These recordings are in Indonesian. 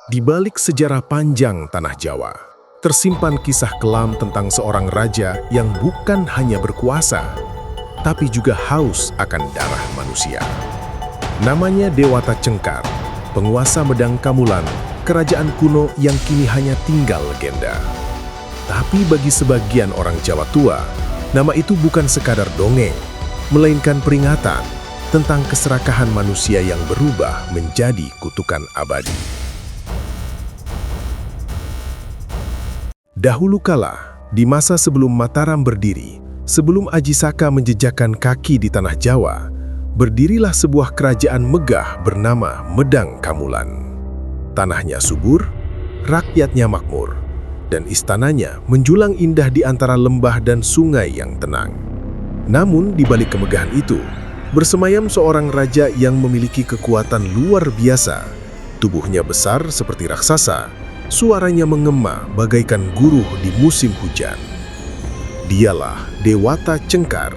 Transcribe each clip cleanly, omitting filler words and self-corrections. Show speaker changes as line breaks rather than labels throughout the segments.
Di balik sejarah panjang tanah Jawa, tersimpan kisah kelam tentang seorang raja yang bukan hanya berkuasa, tapi juga haus akan darah manusia. Namanya Dewata Cengkar, penguasa Medang Kamulan, kerajaan kuno yang kini hanya tinggal legenda. Tapi bagi sebagian orang Jawa tua, nama itu bukan sekadar dongeng, melainkan peringatan tentang keserakahan manusia yang berubah menjadi kutukan abadi. Dahulu kala, di masa sebelum Mataram berdiri, sebelum Aji Saka menjejakkan kaki di tanah Jawa, berdirilah sebuah kerajaan megah bernama Medang Kamulan. Tanahnya subur, rakyatnya makmur, dan istananya menjulang indah di antara lembah dan sungai yang tenang. Namun di balik kemegahan itu, bersemayam seorang raja yang memiliki kekuatan luar biasa. Tubuhnya besar seperti raksasa, suaranya mengema bagaikan guruh di musim hujan. Dialah Dewata Cengkar,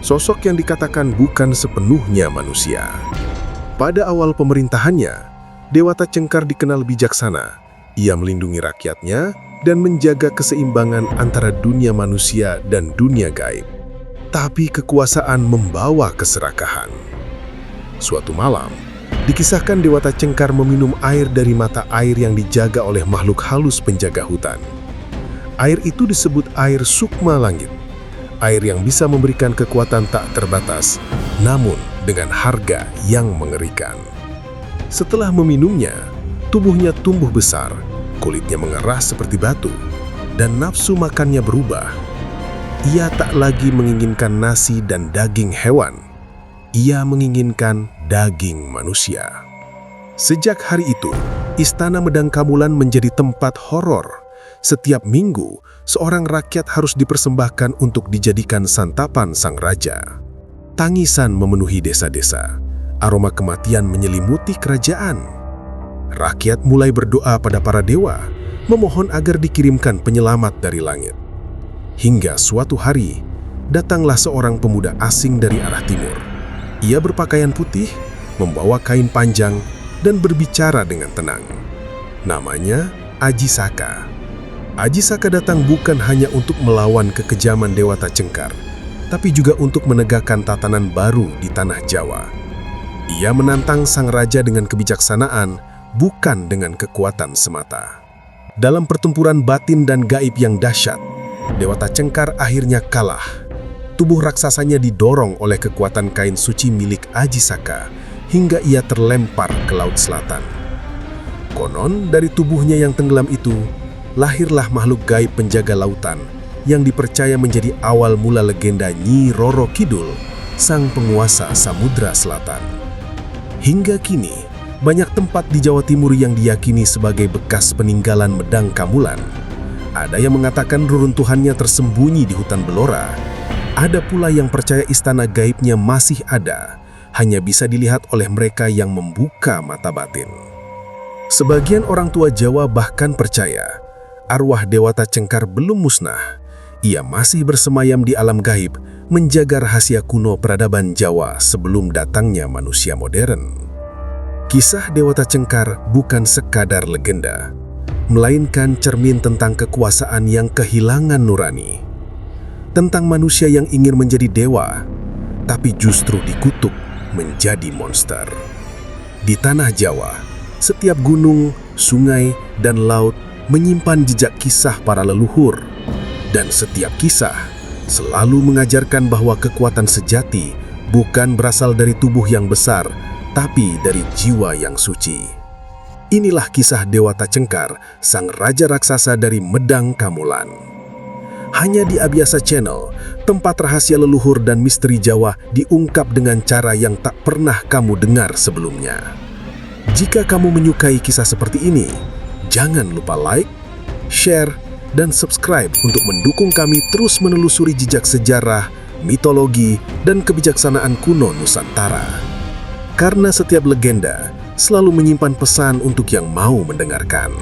sosok yang dikatakan bukan sepenuhnya manusia. Pada awal pemerintahannya, Dewata Cengkar dikenal bijaksana. Ia melindungi rakyatnya dan menjaga keseimbangan antara dunia manusia dan dunia gaib. Tapi kekuasaan membawa keserakahan. Suatu malam, dikisahkan Dewata Cengkar meminum air dari mata air yang dijaga oleh makhluk halus penjaga hutan. Air itu disebut air sukma langit, air yang bisa memberikan kekuatan tak terbatas, namun dengan harga yang mengerikan. Setelah meminumnya, tubuhnya tumbuh besar, kulitnya mengerah seperti batu, dan nafsu makannya berubah. Ia tak lagi menginginkan nasi dan daging hewan. Ia menginginkan daging manusia. Sejak hari itu, Istana Medang Kamulan menjadi tempat horor. Setiap minggu, seorang rakyat harus dipersembahkan untuk dijadikan santapan sang raja. Tangisan memenuhi desa-desa. Aroma kematian menyelimuti kerajaan. Rakyat mulai berdoa pada para dewa, memohon agar dikirimkan penyelamat dari langit. Hingga suatu hari, datanglah seorang pemuda asing dari arah timur. Ia berpakaian putih, membawa kain panjang, dan berbicara dengan tenang. Namanya Aji Saka. Aji Saka datang bukan hanya untuk melawan kekejaman Dewata Cengkar, tapi juga untuk menegakkan tatanan baru di tanah Jawa. Ia menantang sang raja dengan kebijaksanaan, bukan dengan kekuatan semata. Dalam pertempuran batin dan gaib yang dahsyat, Dewata Cengkar akhirnya kalah. Tubuh raksasanya didorong oleh kekuatan kain suci milik Aji Saka hingga ia terlempar ke laut selatan. Konon dari tubuhnya yang tenggelam itu, lahirlah makhluk gaib penjaga lautan yang dipercaya menjadi awal mula legenda Nyi Roro Kidul, sang penguasa Samudra Selatan. Hingga kini, banyak tempat di Jawa Timur yang diyakini sebagai bekas peninggalan Medang Kamulan. Ada yang mengatakan reruntuhannya tersembunyi di hutan belora. Ada pula yang percaya istana gaibnya masih ada, hanya bisa dilihat oleh mereka yang membuka mata batin. Sebagian orang tua Jawa bahkan percaya, arwah Dewata Cengkar belum musnah. Ia masih bersemayam di alam gaib, menjaga rahasia kuno peradaban Jawa sebelum datangnya manusia modern. Kisah Dewata Cengkar bukan sekadar legenda, melainkan cermin tentang kekuasaan yang kehilangan nurani. Tentang manusia yang ingin menjadi dewa, tapi justru dikutuk menjadi monster. Di tanah Jawa, setiap gunung, sungai, dan laut menyimpan jejak kisah para leluhur. Dan setiap kisah selalu mengajarkan bahwa kekuatan sejati bukan berasal dari tubuh yang besar, tapi dari jiwa yang suci. Inilah kisah Dewata Cengkar, sang raja raksasa dari Medang Kamulan. Hanya di Abiasa Channel, tempat rahasia leluhur dan misteri Jawa diungkap dengan cara yang tak pernah kamu dengar sebelumnya. Jika kamu menyukai kisah seperti ini, jangan lupa like, share, dan subscribe untuk mendukung kami terus menelusuri jejak sejarah, mitologi, dan kebijaksanaan kuno Nusantara. Karena setiap legenda selalu menyimpan pesan untuk yang mau mendengarkan.